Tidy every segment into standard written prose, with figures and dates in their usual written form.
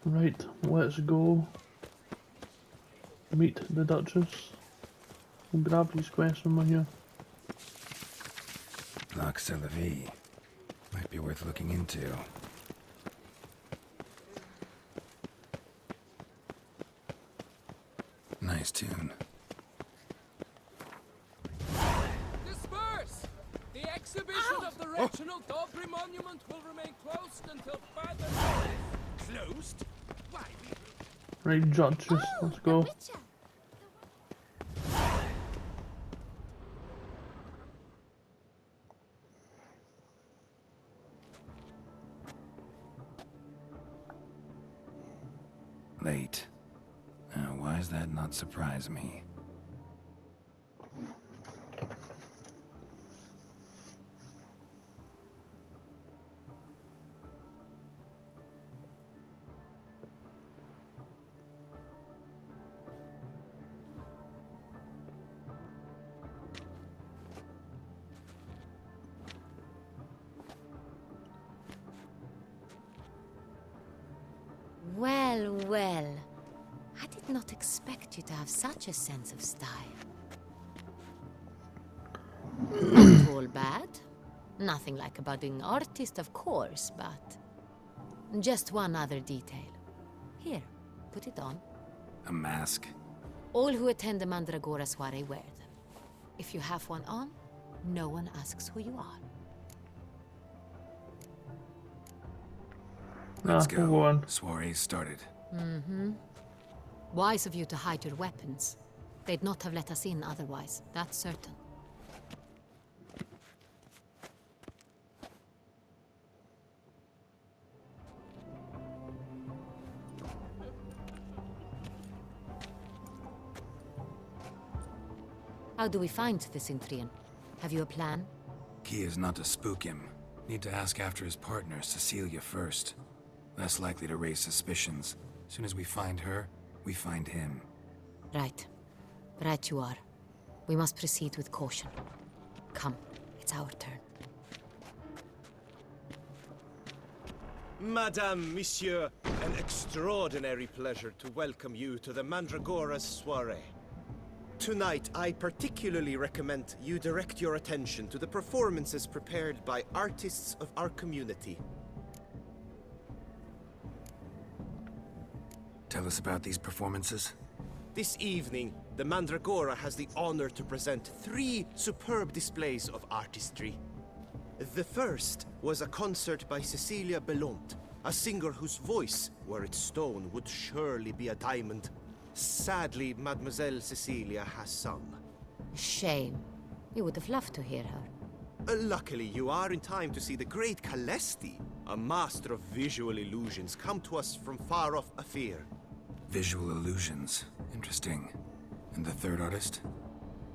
Right, let's go meet the Duchess. We'll grab these questions in here. Loch Selavie. Might be worth looking into. Nice tune. Disperse! The exhibition of the Reginald Dobry Monument will remain closed until further notice. Closed? Why? Right, Duchess, let's go. Late. Why does that not surprise me? Well, well. I did not expect you to have such a sense of style. Not all bad. Nothing like a budding artist, of course, but... just one other detail. Here, put it on. A mask? All who attend the Mandragora soiree wear them. If you have one on, no one asks who you are. Let's we'll go on. Soiree started. Wise of you to hide your weapons. They'd not have let us in otherwise, that's certain. How do we find the Cintrian? Have you a plan? Key is not to spook him. Need to ask after his partner, Cecilia, first. Less likely to raise suspicions. Soon as we find her, we find him. Right. Right you are. We must proceed with caution. Come, it's our turn. Madame, Monsieur, an extraordinary pleasure to welcome you to the Mandragora's soiree. Tonight, I particularly recommend you direct your attention to the performances prepared by artists of our community. Tell us about these performances. This evening, the Mandragora has the honor to present 3 superb displays of artistry. The first was a concert by Cecilia Belont, a singer whose voice, were it stone, would surely be a diamond. Sadly, Mademoiselle Cecilia has sung. Shame. You would have loved to hear her. Luckily, you are in time to see the great Calesti, a master of visual illusions, come to us from far off Afir. Visual illusions. Interesting. And the third artist?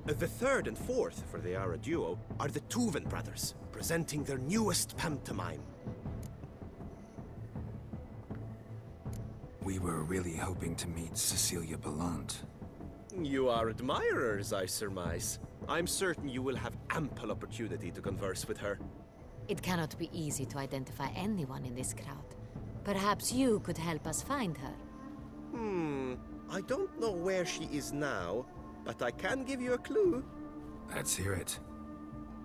The third and fourth, for they are a duo, are the Tuven brothers, presenting their newest pantomime. We were really hoping to meet Cecilia Bellant. You are admirers, I surmise. I'm certain you will have ample opportunity to converse with her. It cannot be easy to identify anyone in this crowd. Perhaps you could help us find her. I don't know where she is now, but I can give you a clue. Let's hear it.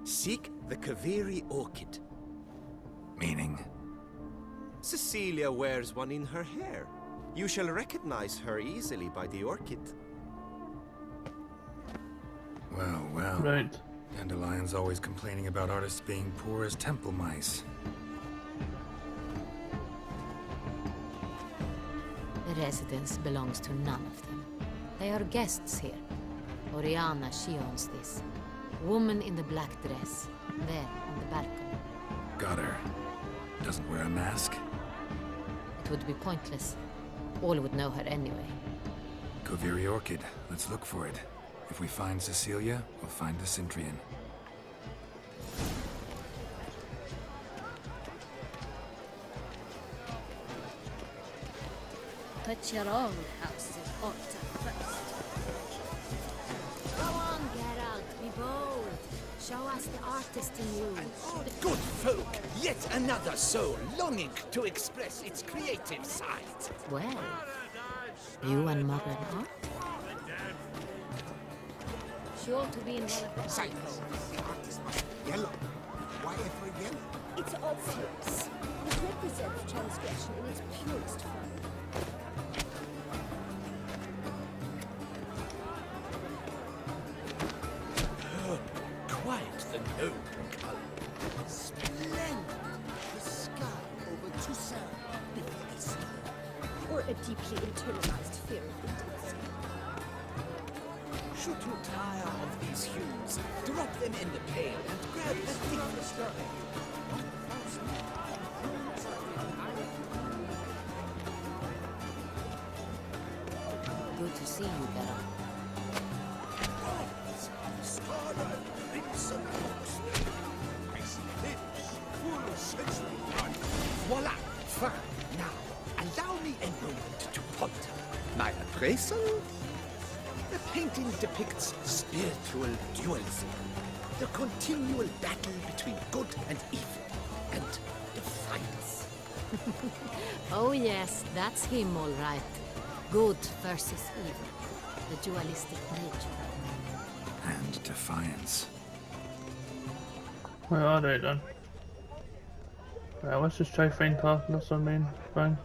Seek the Kaviri orchid. Meaning? Cecilia wears one in her hair. You shall recognize her easily by the orchid. Well, well. Right. Dandelion's always complaining about artists being poor as temple mice. The residence belongs to none of them. They are guests here. Oriana, she owns this. Woman in the black dress. There, on the balcony. Got her. Doesn't wear a mask? It would be pointless. All would know her anyway. Koviri Orchid. Let's look for it. If we find Cecilia, we'll find the Cintrian. Put your own house in order first. Go on, Geralt, be bold. Show us the artist in you. Good folk, yet another soul longing to express its creative side. Well, you and modern art? Sure to be in one of the Silence. The artist must be yellow. Why ever yellow? It's obvious. It represents transgression in its purest form. Quite the noble color. Splendid. The sky over Toussaint before the snow. Or a deeply internalized fear of intimacy. Should you tire of these hues, drop them in the pail and grab a thickness dye. Good to see you, Bella. Scarlet crimson Voila! Fine. Now, allow me a moment to ponder. My appraisal? The painting depicts spiritual dualism. The continual battle between good and evil. And defiance. Oh yes, that's him all right. Good versus evil. The dualistic nature. And defiance. Where are they then? Right, let's just try to find her. That's our main thing.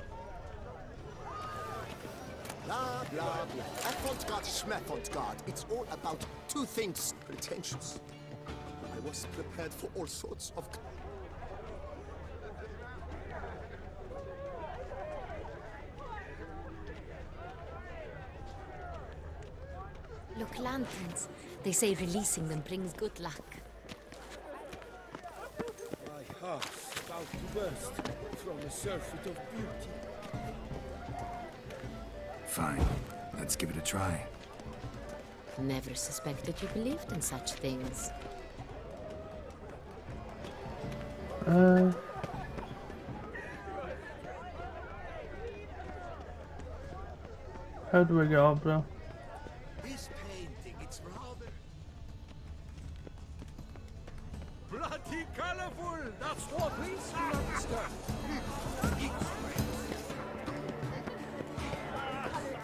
Blah, blah, blah. Avant-garde, schmaffant-garde. It's all about two things. Pretentious. I was prepared for all sorts of... Look, lanterns. They say releasing them brings good luck. My heart's about to burst from a surfeit of beauty. Fine. Let's give it a try. Never suspected you believed in such things. How do we get up there? This painting, it's rather... Bloody colorful! That's what please, Master.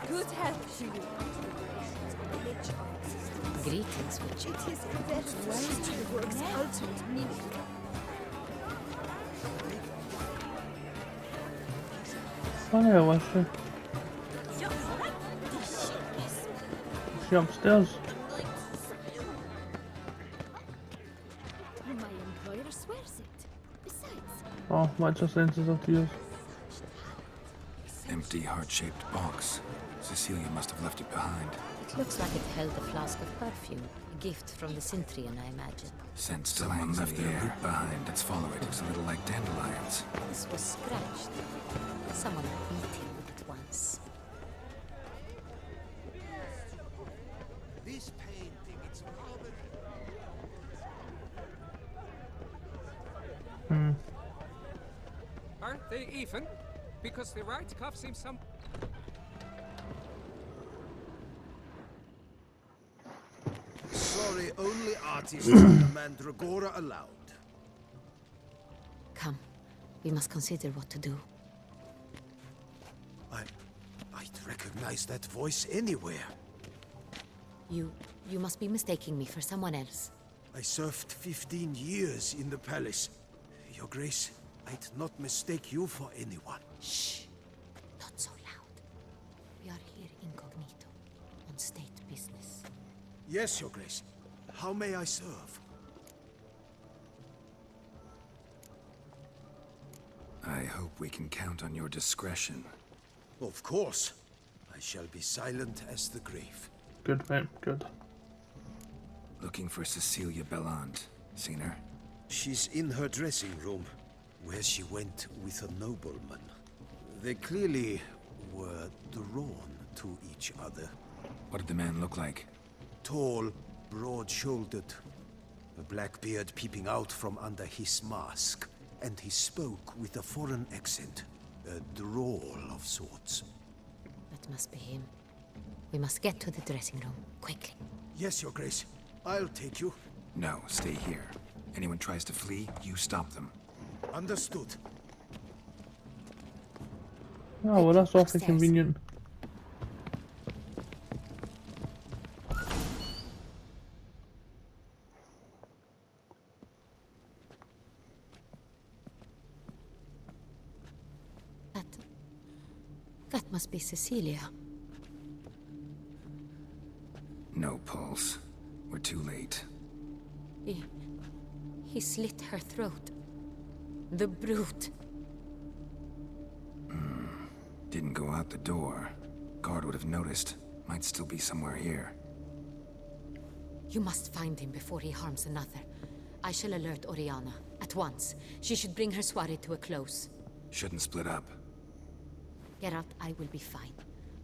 Good health to you. Greetings, witch. It is that way to the work's ultimate meaning. Oh yeah, what's she? Is she upstairs? My employer swears it. Besides, Oh, what's her senses of use? Empty, heart-shaped box. Cecilia must have left it behind. It looks like it held a flask of perfume. A gift from the Cintrian, I imagine. Scent someone left their root behind. Let's follow it. It's a little like dandelions. This was scratched. Someone beat him with it once. This painting, it's rather... Aren't they even? Because the right cuff seems some... Sorry, only artists in the Mandragora allowed. Come, we must consider what to do. I'd recognize that voice anywhere. You must be mistaking me for someone else. I served 15 years in the palace. Your Grace, I'd not mistake you for anyone. Shh! Not so loud. We are here incognito, on state business. Yes, Your Grace. How may I serve? I hope we can count on your discretion. Of course. I shall be silent as the grave. Good, mate, good. Looking for Cecilia Bellant. Seen her? She's in her dressing room, where she went with a nobleman. They clearly were drawn to each other. What did the man look like? Tall, broad-shouldered, a black beard peeping out from under his mask, and he spoke with a foreign accent, a drawl of sorts. That must be him. We must get to the dressing room, quickly. Yes, Your Grace. I'll take you. No, stay here. Anyone tries to flee, you stop them. Understood. Oh, well, that's awfully Upstairs. convenient. That must be Cecilia. No pulse. We're too late. He slit her throat. The brute. Didn't go out the door. Guard would have noticed. Might still be somewhere here. You must find him before he harms another. I shall alert Oriana. At once. She should bring her soirée to a close. Shouldn't split up. Geralt, I will be fine.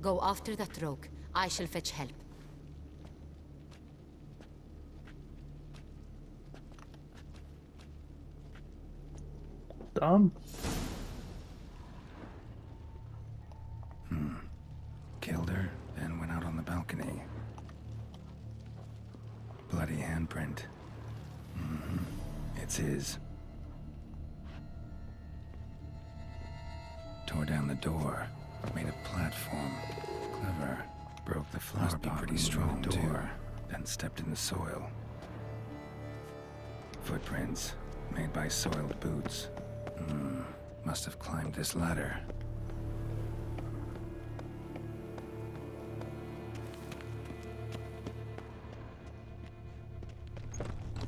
Go after that rogue. I shall fetch help. Damn. Killed her, then went out on the balcony. Bloody handprint. It's his. Tore down the door. Made a platform. Clever. Broke the flower pot. Must be pretty strong door. Then stepped in the soil. Footprints. Made by soiled boots. Must have climbed this ladder.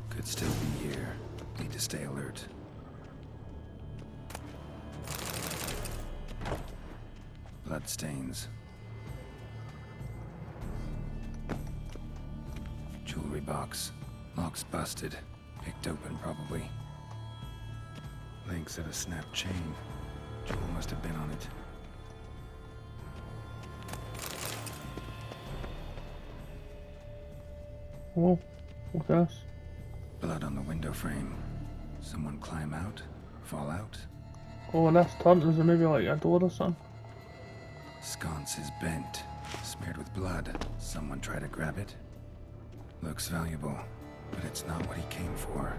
Could still be here. Need to stay alert. Bloodstains. Jewelry box. Lock's busted. Picked open, probably. Links of a snapped chain. Jewel must have been on it. Whoa, what's this? Blood on the window frame. Someone climb out? Fall out? Oh, and that's turned. Is it maybe like a door or something? Sconce is bent. Smeared with blood. Someone try to grab it? Looks valuable, but it's not what he came for.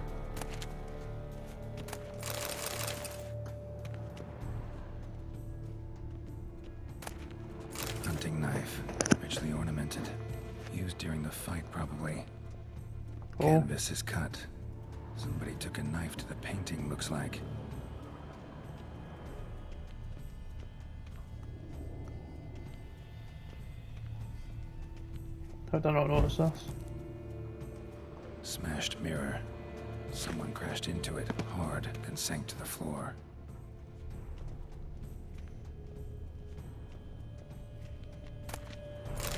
Hunting knife. Richly ornamented. Used during the fight, probably. Oh. Canvas is cut. Somebody took a knife to the painting, looks like. How did I not notice this? Smashed mirror. Someone crashed into it hard, then sank to the floor.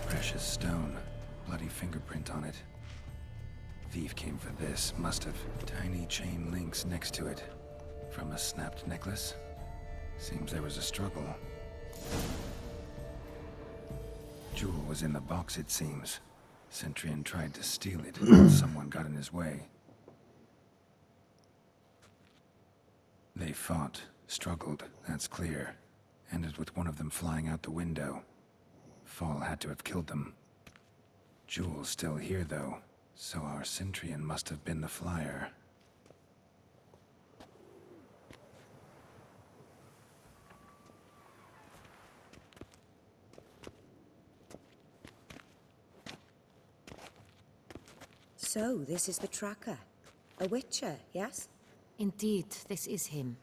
Precious stone. Bloody fingerprint on it. Thief came for this, must have. Tiny chain links next to it. From a snapped necklace? Seems there was a struggle. Jewel was in the box, it seems. Centurion tried to steal it, but someone got in his way. They fought, struggled, that's clear. Ended with one of them flying out the window. Fall had to have killed them. Jewel's still here, though, so our Centurion must have been the flyer. So, this is the tracker. A witcher, yes? Indeed, this is him.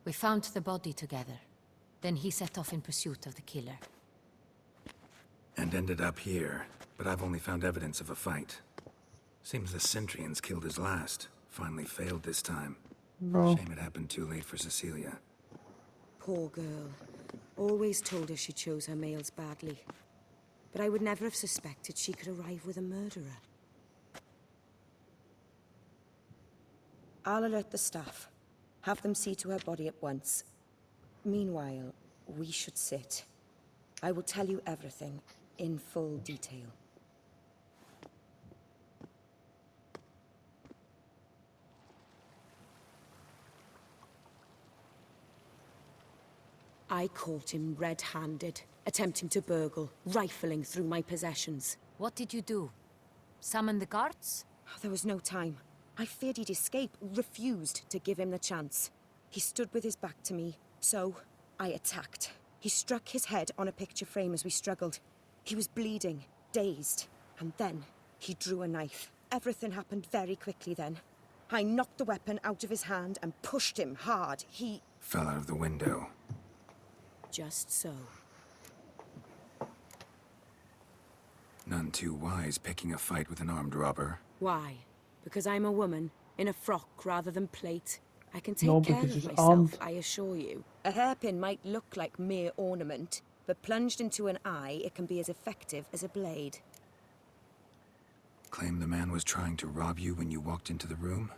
We found the body together. Then he set off in pursuit of the killer. And ended up here, but I've only found evidence of a fight. Seems the Centurions killed his last. Finally failed this time. No. Shame it happened too late for Cecilia. Poor girl. Always told her she chose her males badly. But I would never have suspected she could arrive with a murderer. I'll alert the staff. Have them see to her body at once. Meanwhile, we should sit. I will tell you everything, in full detail. I caught him red-handed, attempting to burgle, rifling through my possessions. What did you do? Summon the guards? There was no time. I feared he'd escape, refused to give him the chance. He stood with his back to me, so I attacked. He struck his head on a picture frame as we struggled. He was bleeding, dazed, and then he drew a knife. Everything happened very quickly then. I knocked the weapon out of his hand and pushed him hard. He Fell out of the window. just so. None too wise picking a fight with an armed robber. Why? Because I'm a woman, in a frock rather than plate. I can take No, care because of he's myself, armed. I assure you. A hairpin might look like mere ornament, but plunged into an eye, it can be as effective as a blade. Claim the man was trying to rob you when you walked into the room?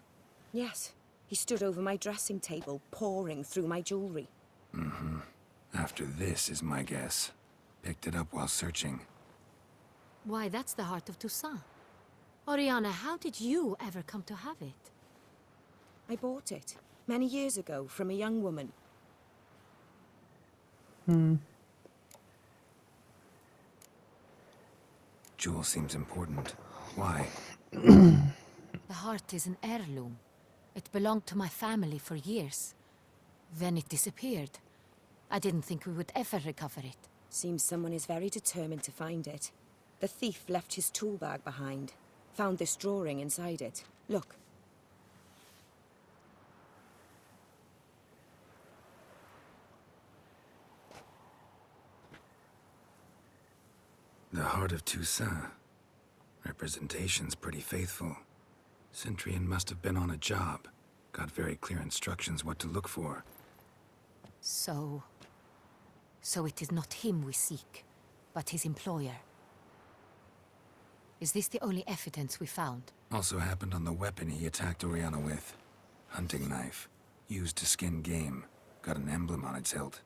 Yes, he stood over my dressing table, pouring through my jewelry. After this is my guess. Picked it up while searching. Why, that's the heart of Toussaint. Oriana, how did you ever come to have it? I bought it, many years ago, from a young woman. Jewel seems important. Why? The heart is an heirloom. It belonged to my family for years. Then it disappeared. I didn't think we would ever recover it. Seems someone is very determined to find it. The thief left his tool bag behind. Found this drawing inside it. Look. The Heart of Toussaint. Representation's pretty faithful. Centurion must have been on a job. Got very clear instructions what to look for. So it is not him we seek, but his employer. Is this the only evidence we found? Also happened on the weapon he attacked Oriana with. Hunting knife. Used to skin game. Got an emblem on its hilt.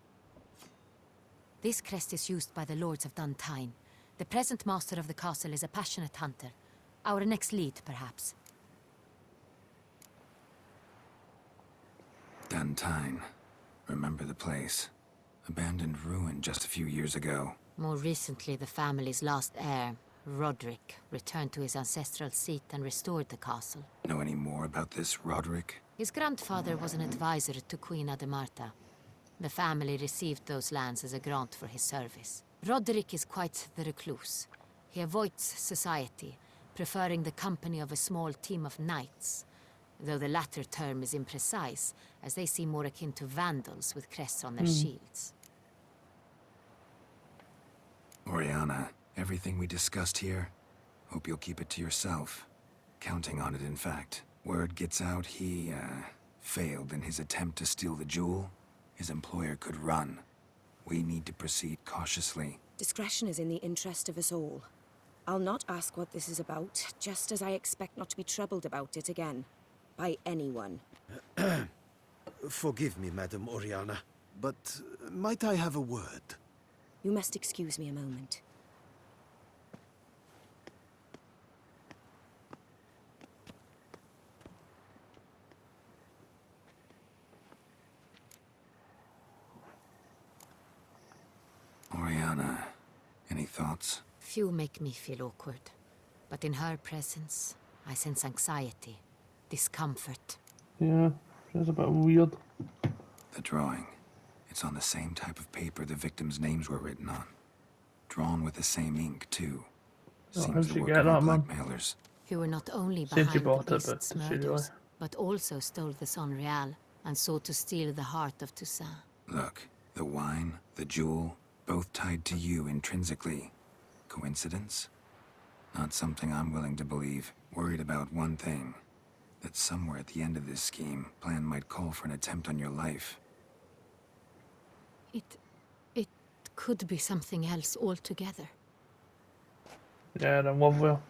This crest is used by the Lords of Duntine. The present master of the castle is a passionate hunter. Our next lead, perhaps. Duntine. Remember the place. Abandoned ruin just a few years ago. More recently, the family's last heir, Roderick, returned to his ancestral seat and restored the castle. Know any more about this Roderick? His grandfather was an advisor to Queen Ademarta. The family received those lands as a grant for his service. Roderick is quite the recluse. He avoids society, preferring the company of a small team of knights, though the latter term is imprecise, as they seem more akin to vandals with crests on their shields. Oriana, everything we discussed here, hope you'll keep it to yourself. Counting on it, in fact. Word gets out he, failed in his attempt to steal the jewel. His employer could run. We need to proceed cautiously. Discretion is in the interest of us all. I'll not ask what this is about, just as I expect not to be troubled about it again. By anyone. Forgive me, Madam Oriana, but might I have a word? You must excuse me a moment. Oriana, any thoughts? Few make me feel awkward, but in her presence, I sense anxiety, discomfort. Yeah, it's a bit weird. The drawing. It's on the same type of paper the victims' names were written on. Drawn with the same ink, too. Oh, Seems how'd the she work get of our that, man? blackmailers. Who were not only Said she behind bought the it, but beast's did she really? murders, but also stole the Son Real and sought to steal the heart of Toussaint. Look, the wine, the jewel, both tied to you intrinsically. Coincidence? Not something I'm willing to believe. Worried about one thing. That somewhere at the end of this scheme, plan might call for an attempt on your life. It could be something else altogether. Yeah, then what will?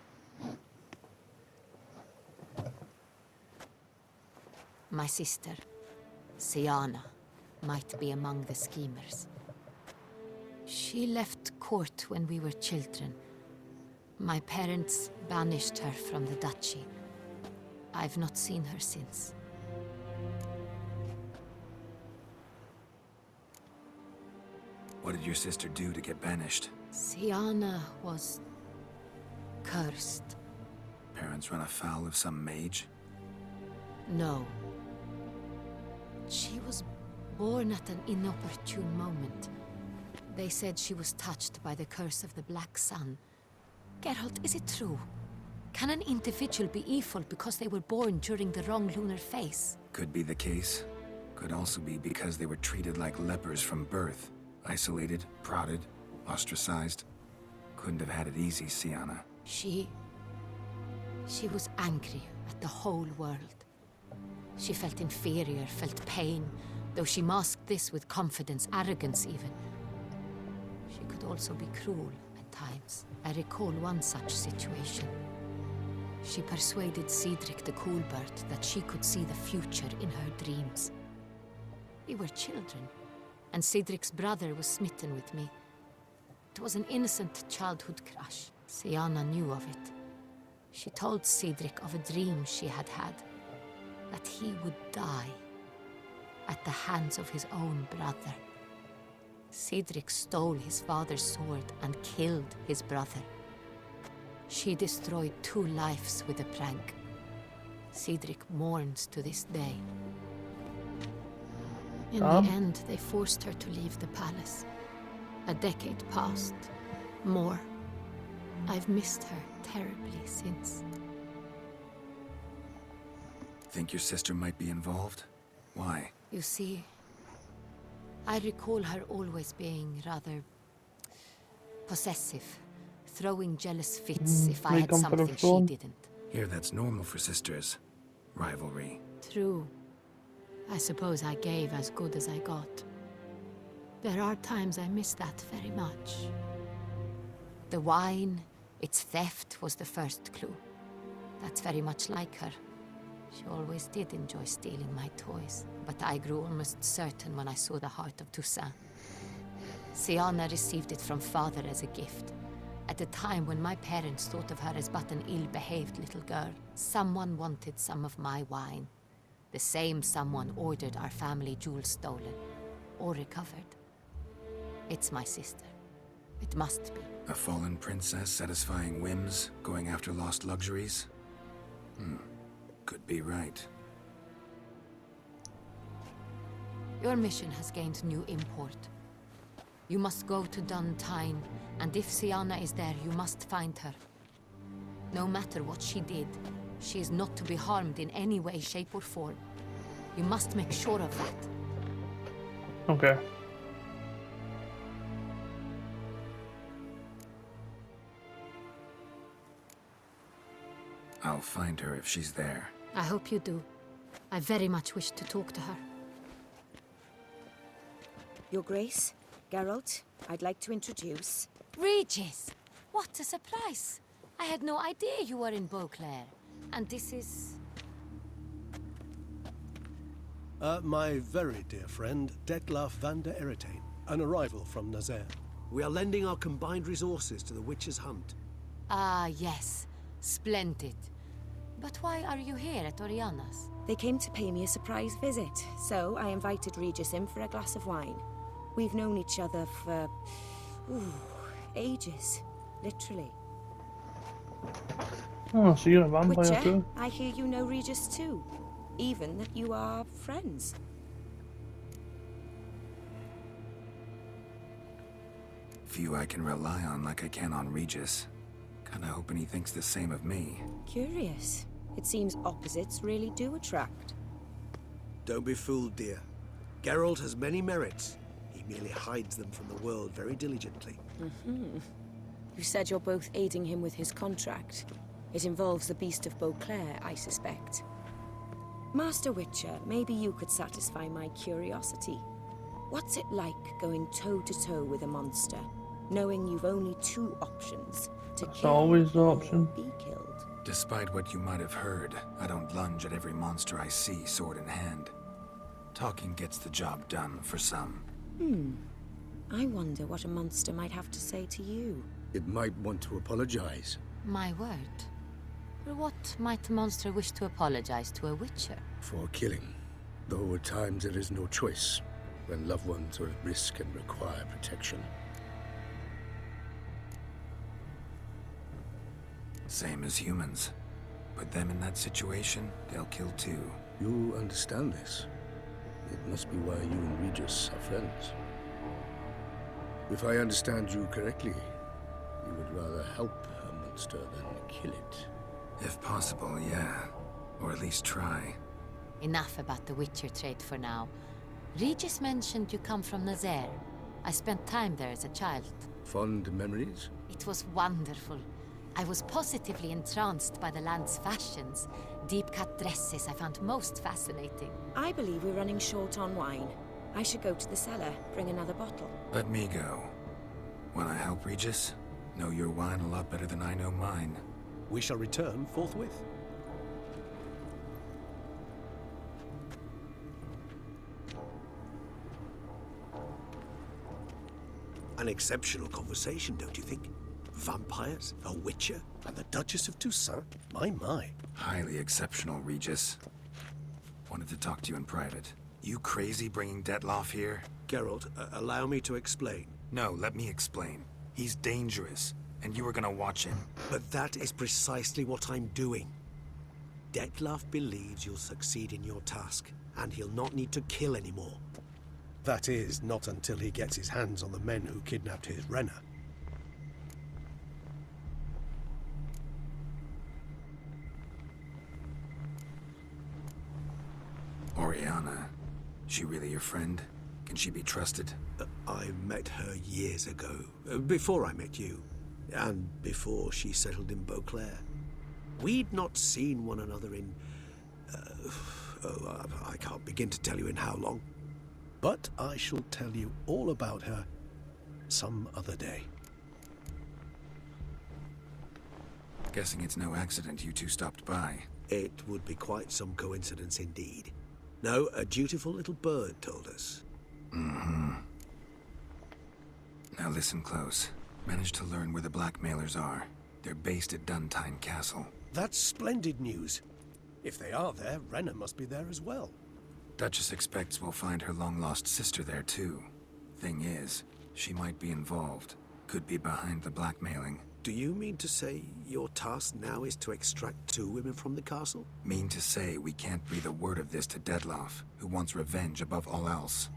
My sister, Siana, might be among the schemers. She left court when we were children. My parents banished her from the duchy. I've not seen her since. What did your sister do to get banished? Siana was cursed. parents run afoul of some mage? No. She was born at an inopportune moment. They said she was touched by the curse of the Black Sun. Geralt, is it true? Can an individual be evil because they were born during the wrong lunar phase? Could be the case. Could also be because they were treated like lepers from birth. Isolated, prodded, ostracized. Couldn't have had it easy, Sienna. She was angry at the whole world. She felt inferior, felt pain, though she masked this with confidence, arrogance even. She could also be cruel at times. I recall one such situation. She persuaded Cedric the Coolbird that she could see the future in her dreams. We were children, and Cedric's brother was smitten with me. It was an innocent childhood crush. Sienna knew of it. She told Cedric of a dream she had had, that he would die at the hands of his own brother. Cedric stole his father's sword and killed his brother. She destroyed 2 lives with a prank. Cedric mourns to this day. In the end, they forced her to leave the palace. A decade passed. More. I've missed her terribly since. Think your sister might be involved? Why? You see, I recall her always being rather possessive, throwing jealous fits if I had something she didn't. Here, that's normal for sisters. Rivalry. True. I suppose I gave as good as I got. There are times I miss that very much. The wine, its theft was the first clue. That's very much like her. She always did enjoy stealing my toys, but I grew almost certain when I saw the heart of Toussaint. Sienna received it from father as a gift. At a time when my parents thought of her as but an ill-behaved little girl, someone wanted some of my wine. The same someone ordered our family jewels stolen, or recovered. It's my sister. It must be. A fallen princess satisfying whims, going after lost luxuries? Could be right. Your mission has gained new import. You must go to Dun Tine, and if Sienna is there, you must find her. No matter what she did, she is not to be harmed in any way, shape, or form. You must make sure of that. Okay. I'll find her if she's there. I hope you do. I very much wish to talk to her. Your Grace, Geralt, I'd like to introduce... Regis! What a surprise! I had no idea you were in Beauclair. And this is... My very dear friend, Detlaf van der Eretain, an arrival from Nazaire. We are lending our combined resources to the Witch's Hunt. Ah, yes. Splendid. But why are you here at Oriana's? They came to pay me a surprise visit, so I invited Regis in for a glass of wine. We've known each other for... ages. Literally. Oh, so you're a vampire Witcher, too? I hear you know Regis too. Even that you are friends. Few I can rely on like I can on Regis. Kinda hoping he thinks the same of me. Curious. It seems opposites really do attract. Don't be fooled, dear. Geralt has many merits. He merely hides them from the world very diligently. You said you're both aiding him with his contract. It involves the Beast of Beauclair, I suspect. Master Witcher, maybe you could satisfy my curiosity. What's it like going toe-to-toe with a monster, knowing you've only 2 options, to That's kill always the or option. be killed? Despite what you might have heard, I don't lunge at every monster I see, sword in hand. Talking gets the job done for some. I wonder what a monster might have to say to you. It might want to apologize. My word. For what might a monster wish to apologize to a Witcher? For killing. Though at times there is no choice, when loved ones are at risk and require protection. Same as humans. Put them in that situation, they'll kill too. You understand this? It must be why you and Regis are friends. If I understand you correctly, you would rather help a monster than kill it. If possible, yeah. Or at least try. Enough about the Witcher trade for now. Regis mentioned you come from Nazaire. I spent time there as a child. Fond memories? It was wonderful. I was positively entranced by the land's fashions. Deep-cut dresses I found most fascinating. I believe we're running short on wine. I should go to the cellar, bring another bottle. Let me go. Wanna help, Regis? Know your wine a lot better than I know mine. We shall return forthwith. An exceptional conversation, don't you think? Vampires, a witcher, And the Duchess of Toussaint? My. Highly exceptional, Regis. Wanted to talk to you in private. You crazy bringing Detloff here? Geralt, allow me to explain. No, let me explain. He's dangerous, and you were gonna watch him. But that is precisely what I'm doing. Detlaff believes you'll succeed in your task, and he'll not need to kill anymore. That is, not until he gets his hands on the men who kidnapped his Renna. Oriana. She really your friend? Can she be trusted? I met her years ago, before I met you, and before she settled in Beauclair. We'd not seen one another in... I can't begin to tell you in how long. But I shall tell you all about her some other day. Guessing it's no accident you two stopped by. It would be quite some coincidence indeed. No, a dutiful little bird told us. Mm-hmm. Now listen close. Managed to learn where the blackmailers are. They're based at Duntine Castle. That's splendid news. If they are there, Renna must be there as well. Duchess expects we'll find her long-lost sister there too. Thing is, she might be involved. Could be behind the blackmailing. Do you mean to say your task now is to extract 2 women from the castle? Mean to say we can't breathe a word of this to Detloff, who wants revenge above all else.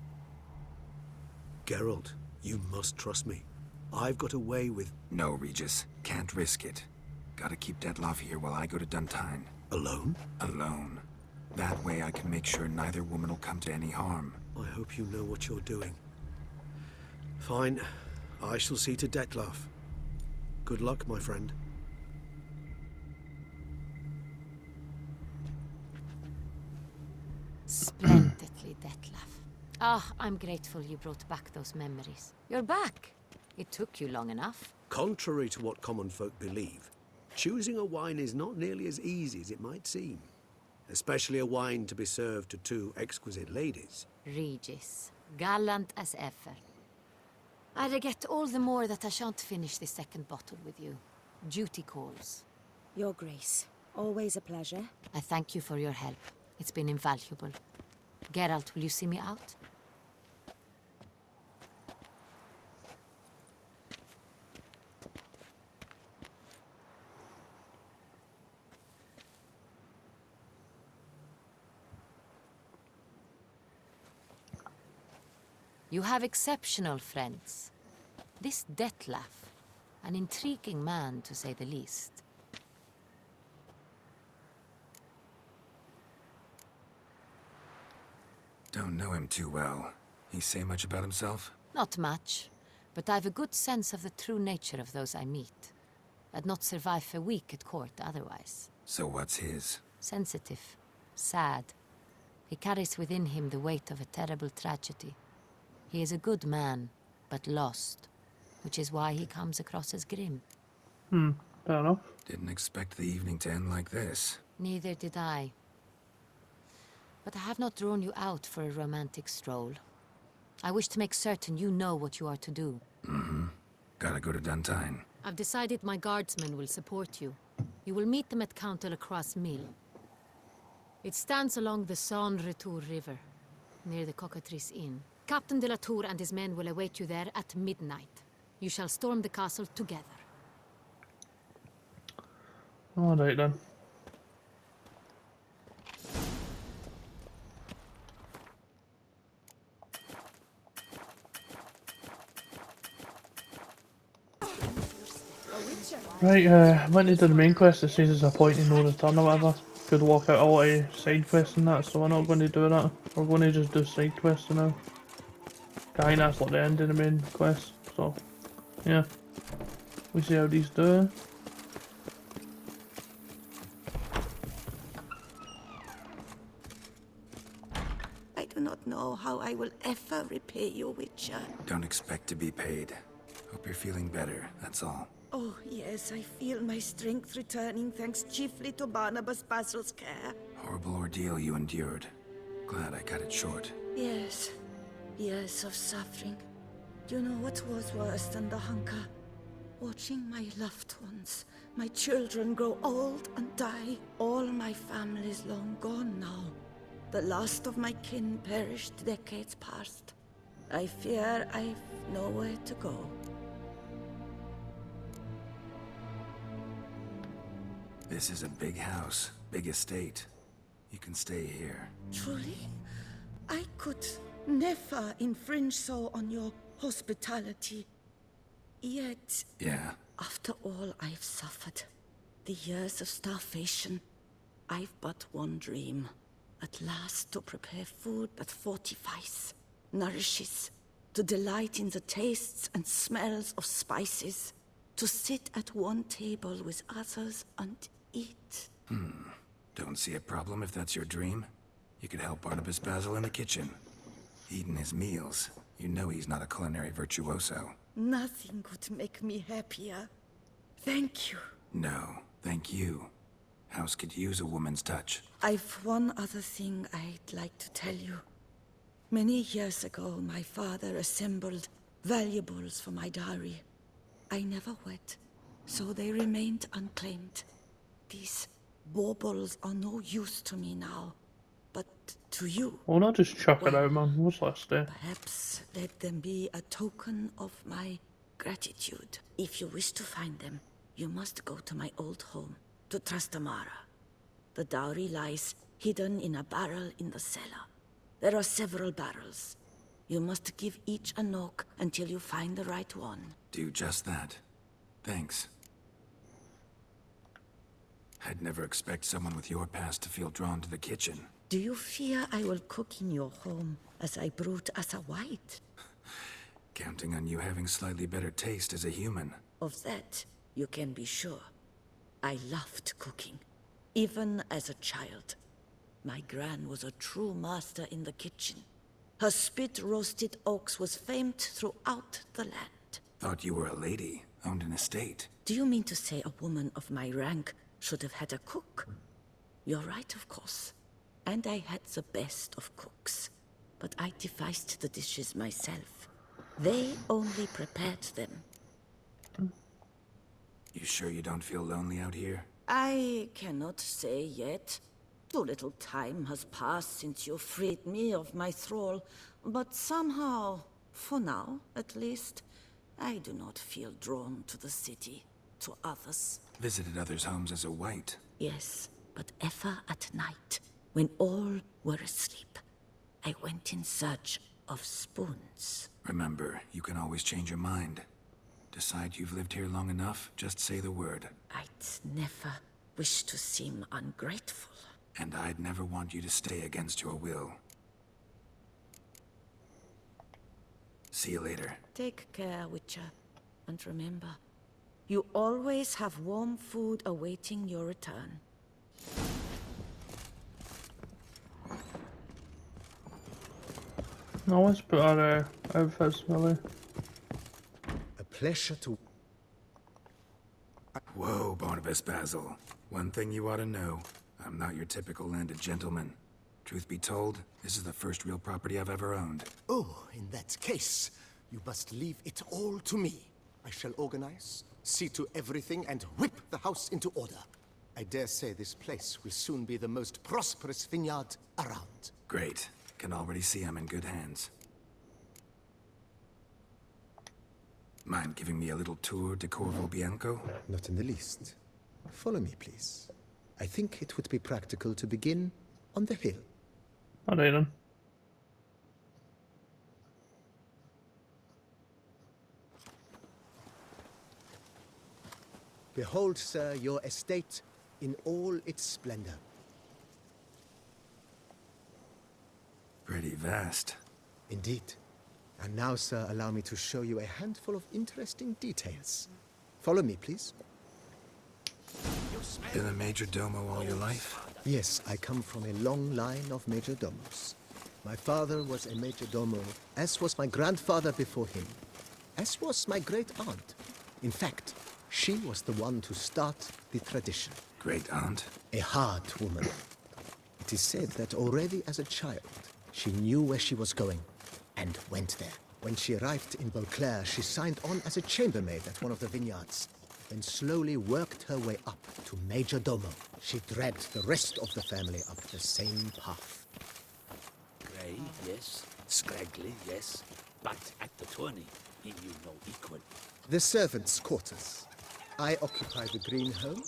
Geralt, you must trust me. I've got away with... No, Regis. Can't risk it. Gotta keep Detloff here while I go to Duntine. Alone? Alone. That way I can make sure neither woman will come to any harm. I hope you know what you're doing. Fine. I shall see to Detlaff. Good luck, my friend. Splendidly, Detlaff. Ah, I'm grateful you brought back those memories. You're back. It took you long enough. Contrary to what common folk believe, choosing a wine is not nearly as easy as it might seem. Especially a wine to be served to 2 exquisite ladies. Regis, gallant as ever. I regret all the more that I shan't finish this second bottle with you. Duty calls. Your Grace, always a pleasure. I thank you for your help. It's been invaluable. Geralt, will you see me out? You have exceptional friends. This Detlaff, an intriguing man to say the least. Don't know him too well. He say much about himself? Not much, but I've a good sense of the true nature of those I meet. I'd not survive a week at court otherwise. So what's his? Sensitive, sad. He carries within him the weight of a terrible tragedy. He is a good man, but lost, which is why he comes across as grim. Fair enough. Didn't expect the evening to end like this. Neither did I. But I have not drawn you out for a romantic stroll. I wish to make certain you know what you are to do. Mm-hmm. Gotta go to Duntine. I've decided my guardsmen will support you. You will meet them at Count Delacroix' mill. It stands along the Saône-Retour River, near the Cockatrice Inn. Captain de la Tour and his men will await you there at midnight. You shall storm the castle together. Alright then. Right, I went to do the main quest. It says there's a point in no return or whatever. Could walk out a lot of side quests and that, so we're not going to do that. We're going to just do side quests now. I think that's like the end of the main quest, so yeah. We see how these do. I do not know how I will ever repay you, Witcher. Don't expect to be paid. Hope you're feeling better, that's all. Oh, yes, I feel my strength returning thanks chiefly to Barnabas Basil's care. Horrible ordeal you endured. Glad I cut it short. Yes, years of suffering. Do you know what was worse than the hunger? Watching my loved ones, my children grow old and die. All my family's long gone now. The last of my kin perished decades past. I fear I've nowhere to go. This is a big house, big estate. You can stay here. Truly? I could never infringe so on your hospitality. Yet, Yeah? after all I've suffered, the years of starvation, I've but one dream. At last to prepare food that fortifies, nourishes, to delight in the tastes and smells of spices, to sit at one table with others and eat. Don't see a problem if that's your dream. You could help Barnabas Basil in the kitchen. Eating his meals. You know he's not a culinary virtuoso. Nothing could make me happier. Thank you. No, thank you. House could use a woman's touch. I've one other thing I'd like to tell you. Many years ago, my father assembled valuables for my dowry. I never wed, so they remained unclaimed. These baubles are no use to me now, but to you. Well, not just chuck it out, man. What's that step? Perhaps let them be a token of my gratitude. If you wish to find them, you must go to my old home, to Trastamara. The dowry lies hidden in a barrel in the cellar. There are several barrels. You must give each a knock until you find the right one. Do just that. Thanks. I'd never expect someone with your past to feel drawn to the kitchen. Do you fear I will cook in your home as I brewed as a white? Counting on you having slightly better taste as a human. Of that, you can be sure. I loved cooking, even as a child. My gran was a true master in the kitchen. Her spit-roasted oaks was famed throughout the land. Thought you were a lady, owned an estate. Do you mean to say a woman of my rank should have had a cook? You're right, of course. And I had the best of cooks. But I devised the dishes myself. They only prepared them. You sure you don't feel lonely out here? I cannot say yet. Too little time has passed since you freed me of my thrall, but somehow, for now at least, I do not feel drawn to the city, to others. Visited others' homes as a white. Yes, but ever at night, when all were asleep, I went in search of spoons. Remember, you can always change your mind. Decide you've lived here long enough, just say the word. I'd never wish to seem ungrateful. And I'd never want you to stay against your will. See you later. Take care, Witcher. And remember, you always have warm food awaiting your return. No, let's put our outfits, really. A pleasure to... Whoa, Barnabas Basil. One thing you ought to know. I'm not your typical landed gentleman. Truth be told, this is the first real property I've ever owned. Oh, in that case, you must leave it all to me. I shall organize, see to everything, and whip the house into order. I dare say this place will soon be the most prosperous vineyard around. Great. Can already see I'm in good hands. Mind giving me a little tour de Corvo Bianco? Not in the least. Follow me, please. I think it would be practical to begin on the hill. Alright then. Behold, sir, your estate in all its splendor. Pretty vast. Indeed. And now, sir, allow me to show you a handful of interesting details. Follow me, please. Been a major domo all your life? Yes, I come from a long line of major domos. My father was a major domo, as was my grandfather before him, as was my great-aunt. In fact, she was the one to start the tradition. Great-aunt? A hard woman. It is said that already as a child, she knew where she was going, and went there. When she arrived in Beauclair, she signed on as a chambermaid at one of the vineyards, then slowly worked her way up to major domo. She dragged the rest of the family up the same path. Grey, yes. Scraggly, yes. But at the tourney, he knew no equal. The servants' quarters. I occupy the green home.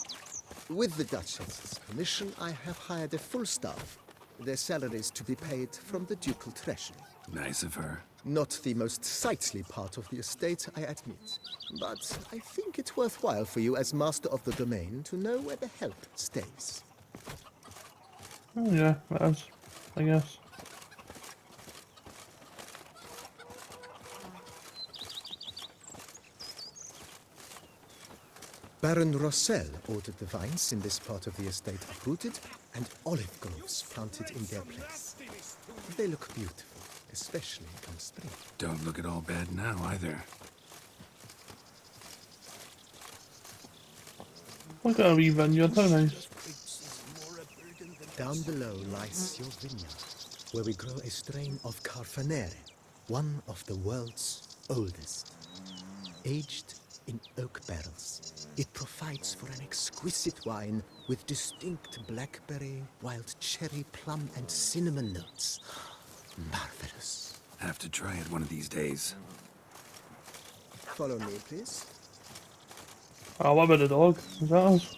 With the Duchess's permission, I have hired a full staff. Their salaries to be paid from the ducal treasury. Nice of her. Not the most sightly part of the estate, I admit. But I think it's worthwhile for you as master of the domain to know where the help stays. Oh yeah, that is, I guess. Baron Rossel ordered the vines in this part of the estate uprooted and olive groves planted in their place. They look beautiful, especially come spring. Don't look at all bad now, either. Look at a wee vineyard, how nice. Down below lies your vineyard, where we grow a strain of Carfanere, one of the world's oldest. Aged in oak barrels, it provides for an exquisite wine with distinct blackberry, wild cherry, plum, and cinnamon notes. Marvelous. Have to try it one of these days. Follow me, please. Oh, what about the dog? Is that us?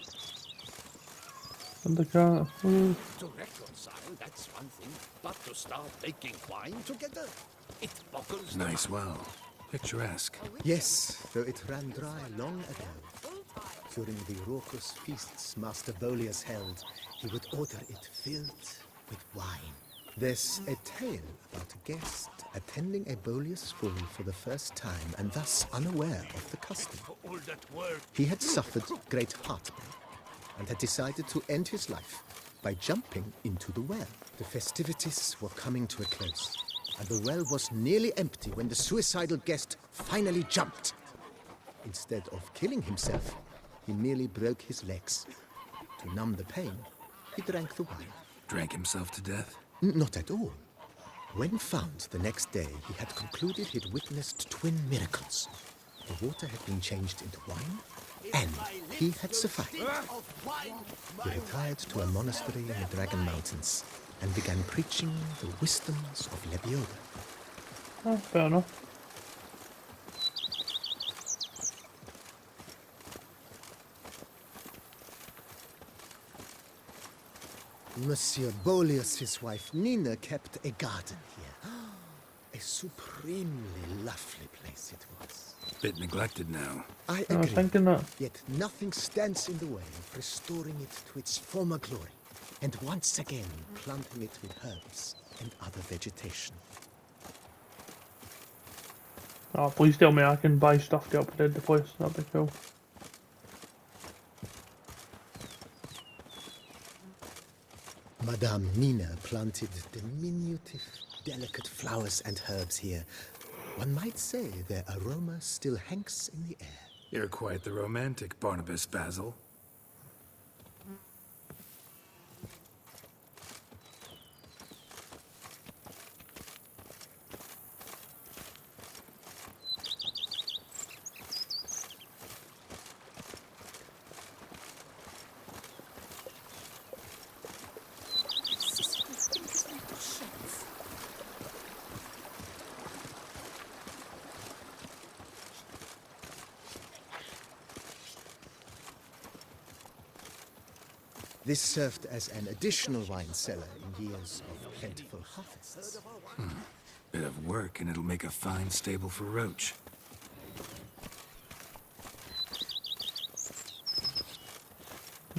And the cat? Ooh. To reconcile, that's one thing. But to start making wine together, it boggles the Nice well. Picturesque. Yes, though it ran dry long ago. During the raucous feasts Master Bolius held, he would order it filled with wine. There's a tale about a guest attending a Bolius full for the first time and thus unaware of the custom. all that work. He had suffered great heartburn and had decided to end his life by jumping into the well. The festivities were coming to a close, and the well was nearly empty when the suicidal guest finally jumped. Instead of killing himself, he merely broke his legs. To numb the pain, he drank the wine. Drank himself to death? Not at all. When found the next day, he had concluded he'd witnessed twin miracles. The water had been changed into wine, and he had survived. He retired to a monastery in the Dragon Mountains and began preaching the wisdoms of Lebioda. Oh, fair enough. Monsieur Bolius' wife Nina kept a garden here. A supremely lovely place it was. Bit neglected now. I I was agree. thinking that. Yet nothing stands in the way of restoring it to its former glory, and once again planting it with herbs and other vegetation. Oh, please tell me I can buy stuff to upgrade the place. That'd be cool. Madame Nina planted diminutive, delicate flowers and herbs here. One might say their aroma still hangs in the air. You're quite the romantic, Barnabas Basil. This served as an additional wine cellar in years of plentiful harvests. Bit of work, and it'll make a fine stable for Roach.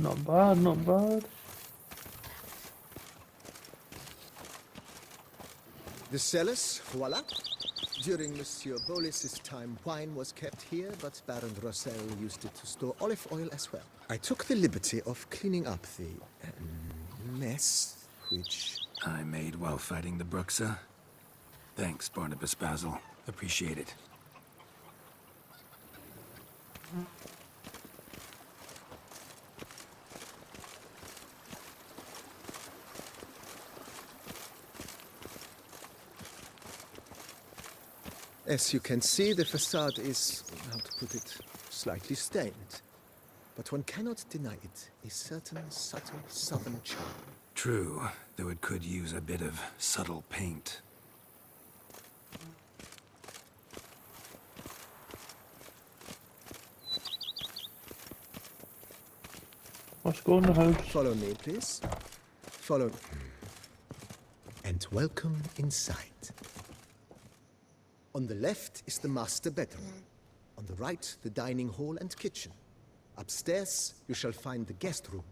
Not bad, not bad. The cellars, voila. During Monsieur Bolis's time, wine was kept here, but Baron Rossel used it to store olive oil as well. I took the liberty of cleaning up the mess, which I made while fighting the Bruxa. Thanks, Barnabas Basil. Appreciate it. As you can see, the facade is, how to put it, slightly stained. But one cannot deny it, a certain subtle southern charm. True, though it could use a bit of subtle paint. Let's go in the house. Follow me, please. Follow me. And welcome inside. On the left is the master bedroom. On the right, the dining hall and kitchen. Upstairs, you shall find the guest room,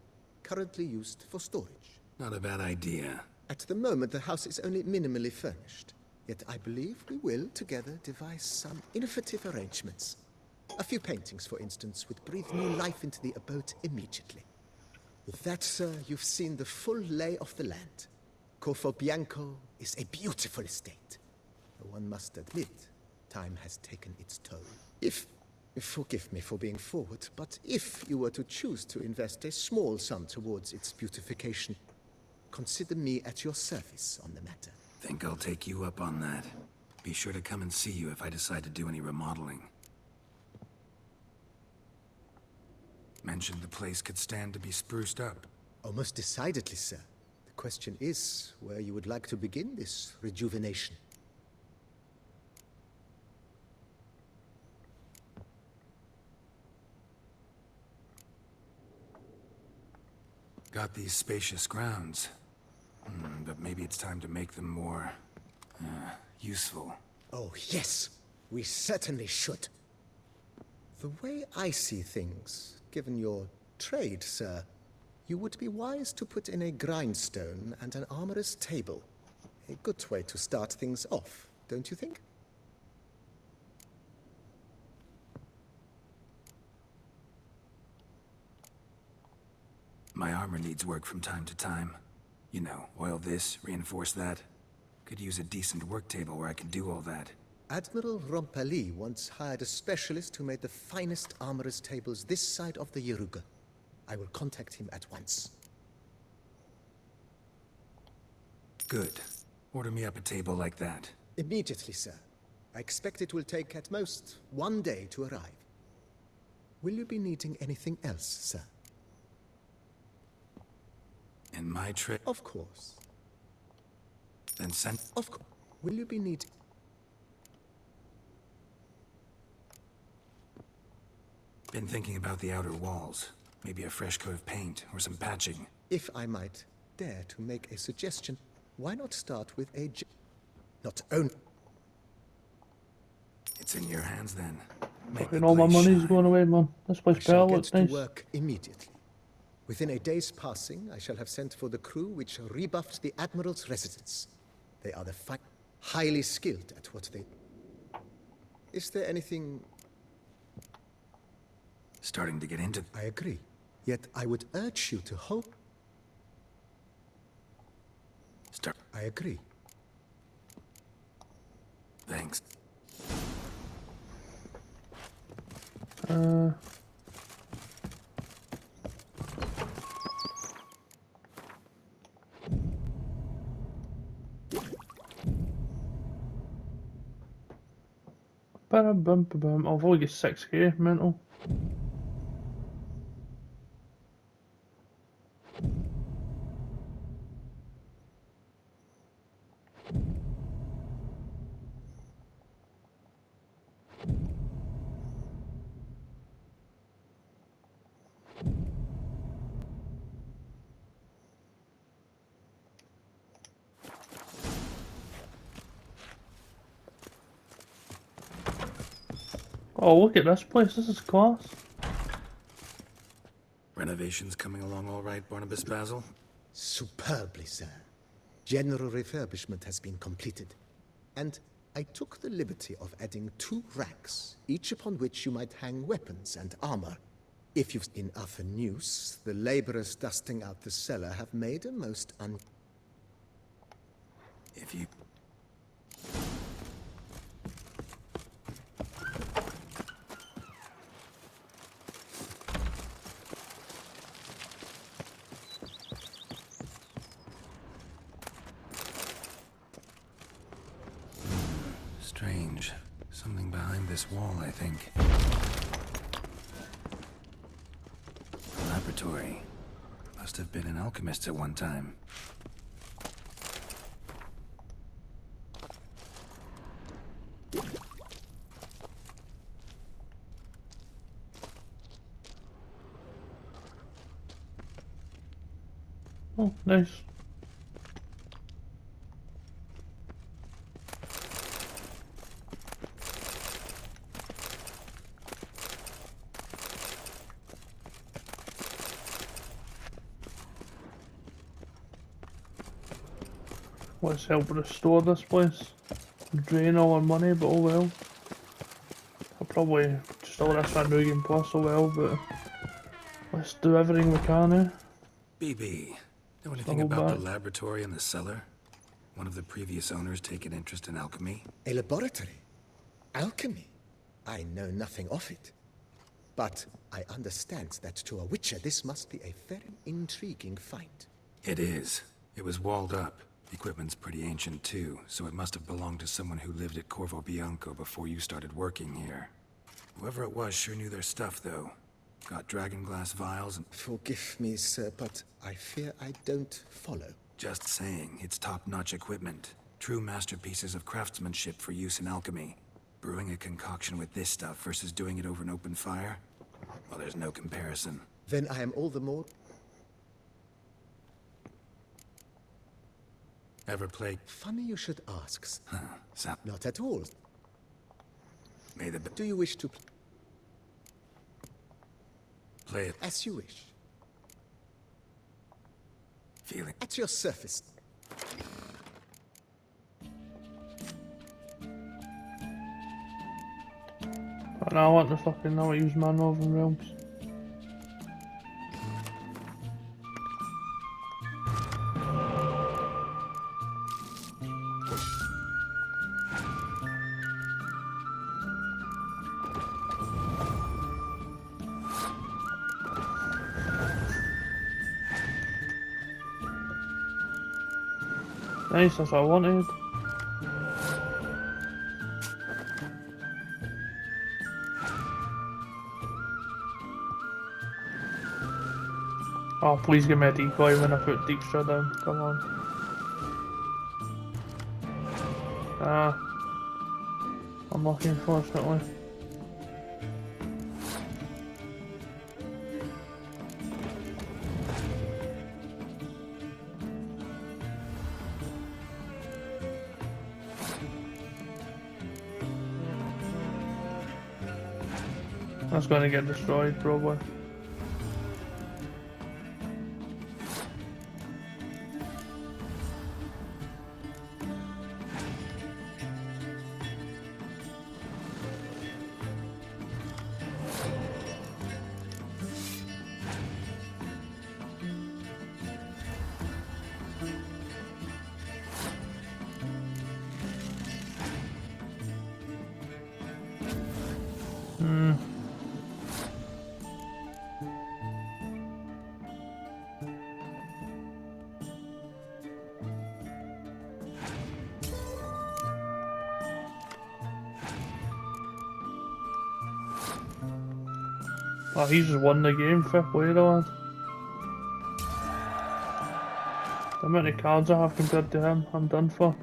currently used for storage. Not a bad idea. At the moment, the house is only minimally furnished. Yet I believe we will, together, devise some innovative arrangements. A few paintings, for instance, would breathe new life into the abode immediately. With that, sir, you've seen the full lay of the land. Corvo Bianco is a beautiful estate. Though one must admit, time has taken its toll. Forgive me for being forward, but if you were to choose to invest a small sum towards its beautification, consider me at your service on the matter. Think I'll take you up on that. Be sure to come and see you if I decide to do any remodeling. Mentioned the place could stand to be spruced up. Oh, most decidedly, sir. The question is where you would like to begin this rejuvenation. Got these spacious grounds. But maybe it's time to make them more... useful. Oh, yes. We certainly should. The way I see things, given your trade, sir, you would be wise to put in a grindstone and an armorer's table. A good way to start things off, don't you think? My armor needs work from time to time. You know, oil this, reinforce that. Could use a decent work table where I can do all that. Admiral Rompali once hired a specialist who made the finest armorer's tables this side of the Yaruga. I will contact him at once. Good. Order me up a table like that. Immediately, sir. I expect it will take at most 1 day to arrive. Will you be needing anything else, sir? In my trip? Of course. Then send... Of course. Will you be needing... Been thinking about the outer walls. Maybe a fresh coat of paint or some patching. If I might dare to make a suggestion, why not start with a... Not only... It's in your hands then. Fucking all my money's going away, man. This place better looks nice. To work immediately. Within a day's passing, I shall have sent for the crew which rebuffed the Admiral's residence. They are highly skilled at what they... Is there anything... Starting to get into... I agree. Yet I would urge you to hope... I agree. Thanks. I've only got 6k, mental. Oh, look at this place. This is class. Renovations coming along all right, Barnabas Basil? Superbly, sir. General refurbishment has been completed. And I took the liberty of adding 2 racks, each upon which you might hang weapons and armor. If you've enough news, the laborers dusting out the cellar have made a most If you... Strange. Something behind this wall, I think. A laboratory. Must have been an alchemist at one time. Oh, nice. Let's help restore this place. Drain all our money, but oh well. I'll probably just all this Van Rugen Plus, oh well, but let's do everything we can, eh? BB, know anything about the laboratory and the cellar? One of the previous owners take an interest in alchemy? A laboratory? Alchemy? I know nothing of it. But I understand that to a witcher this must be a very intriguing find. It is. It was walled up. The equipment's pretty ancient too, so it must have belonged to someone who lived at Corvo Bianco before you started working here. Whoever it was sure knew their stuff, though. Got dragon glass vials and... Forgive me, sir, but I fear I don't follow. Just saying, it's top-notch equipment. True masterpieces of craftsmanship for use in alchemy. Brewing a concoction with this stuff versus doing it over an open fire? Well, there's no comparison. Then I am all the more... Ever played? Funny you should ask. Huh, Not at all. May the... Do you wish to... Play it. As you wish. Feeling. At your surface. But now I want to fucking know how to use my Northern Realms. Nice, that's what I wanted. Oh, please give me a decoy when I put Dijkstra down. Come on. Ah. Unlucky, unfortunately. That's going to get destroyed, probably. Oh, he's just won the game, fair play though, lad. The amount of cards I have compared to him, I'm done for.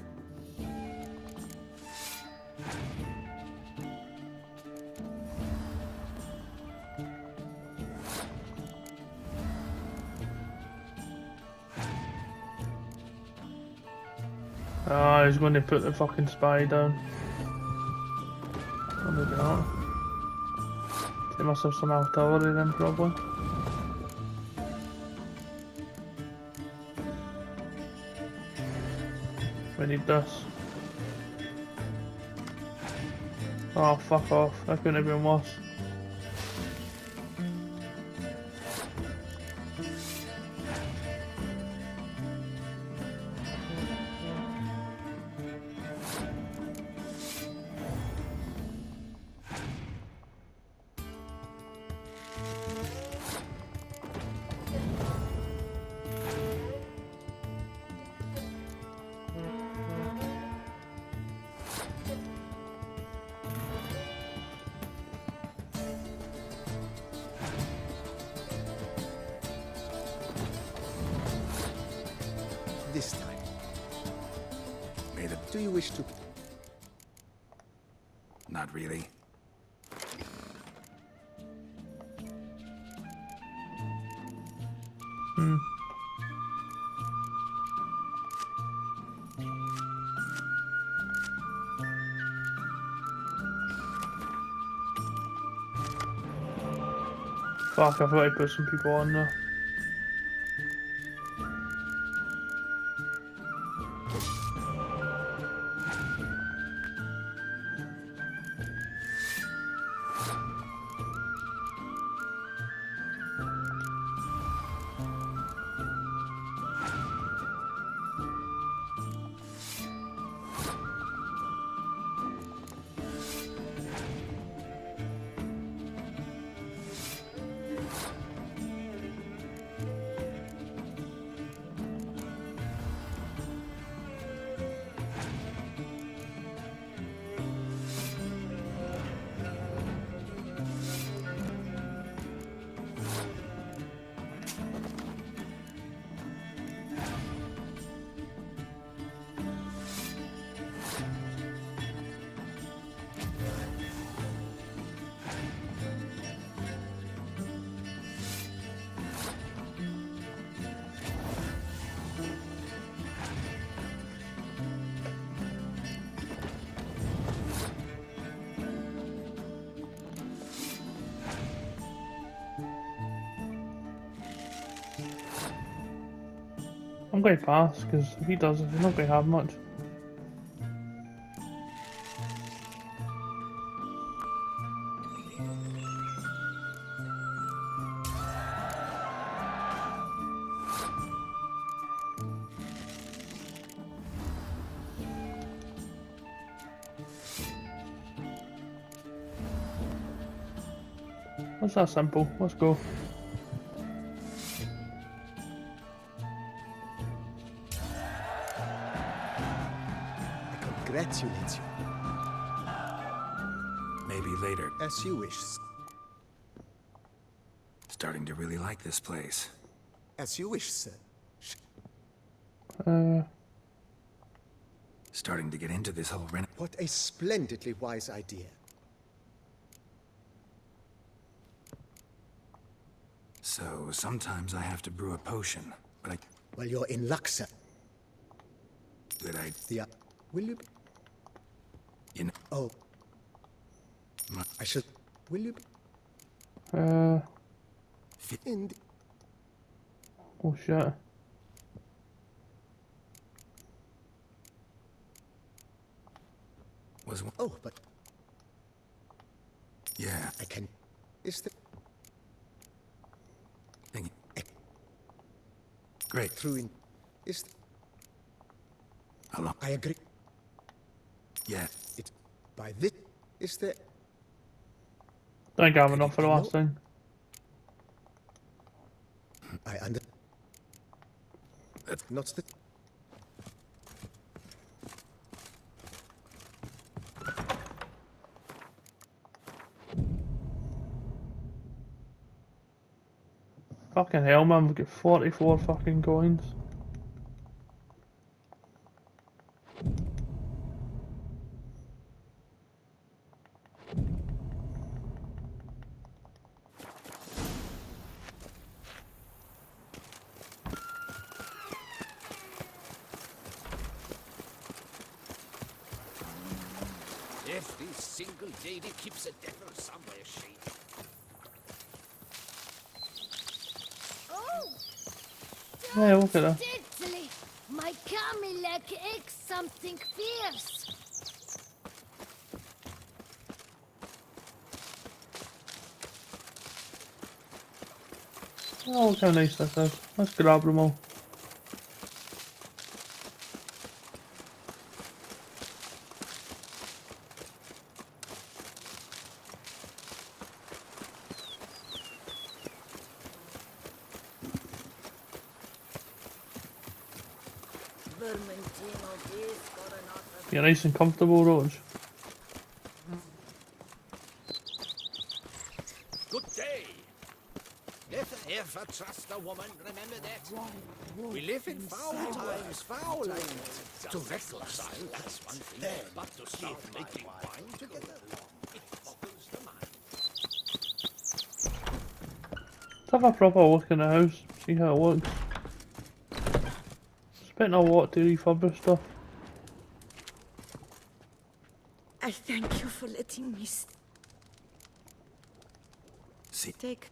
Ah, he's going to put the fucking spy down. Oh, maybe not. He must have some artillery then, probably. we need this. Oh, fuck off. That couldn't have been worse. This time. Do you wish to? Not really. Fuck, I thought I put some people on there. I'm going to pass, because if he does, he's not going to have much. That's that simple. Let's go. Congratulate you. Maybe later. As you wish. Starting to really like this place. As you wish, sir. Starting to get into this whole What a splendidly wise idea. So sometimes I have to brew a potion, but I... Well, you're in luck, sir. Good idea. Will you... You know... Oh. I should... Will you... In... Oh shit. Was... Oh, but... Yeah. I can... Is the... Thingy. Great. Through in... Is the... Hello. I agree. Yeah. It... By this... Is the... I think I have enough for the last thing. I under... That's not the... Fucking hell, man, we've got 44 fucking coins. Every single lady keeps a devil somewhere, she. Oh! Yeah, look at that. Diddly! My Camilek X something fierce. Oh, look how nice this is. Let's grab them all. You're nice and comfortable, Roach. Good day. Never ever trust a woman, remember that. We live in foul times, foul lands. To reconcile, that's one thing, but to start making wine together, it boggles the mind. Let's have a proper look in the house, see how it looks. Spent a lot to refurbish stuff. I thank you for letting me take.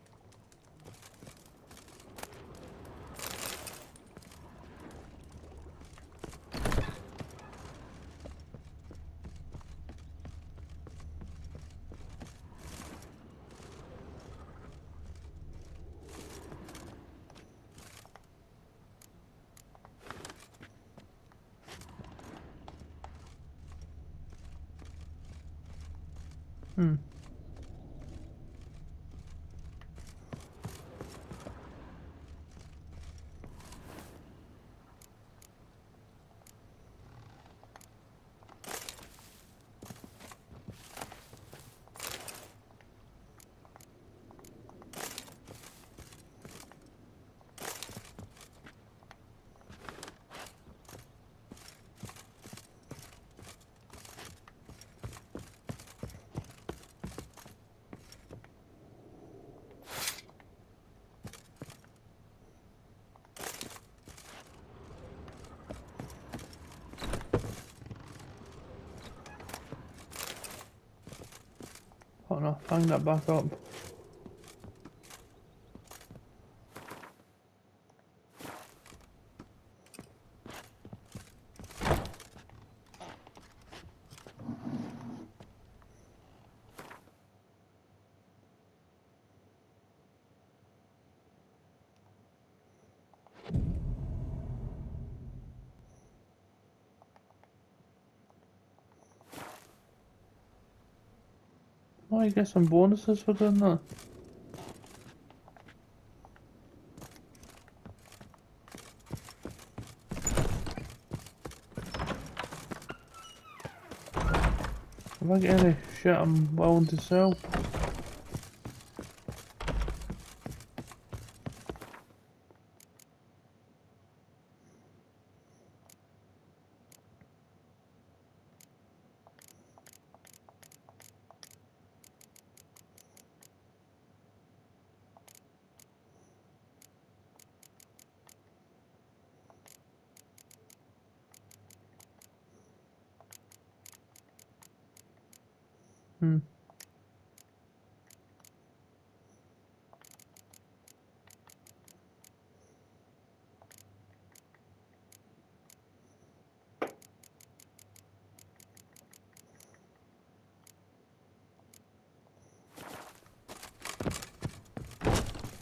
Oh no, hang that back up. Oh, you get some bonuses for doing that. Have I got any shit I'm willing to sell?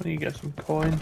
I need to get some coin.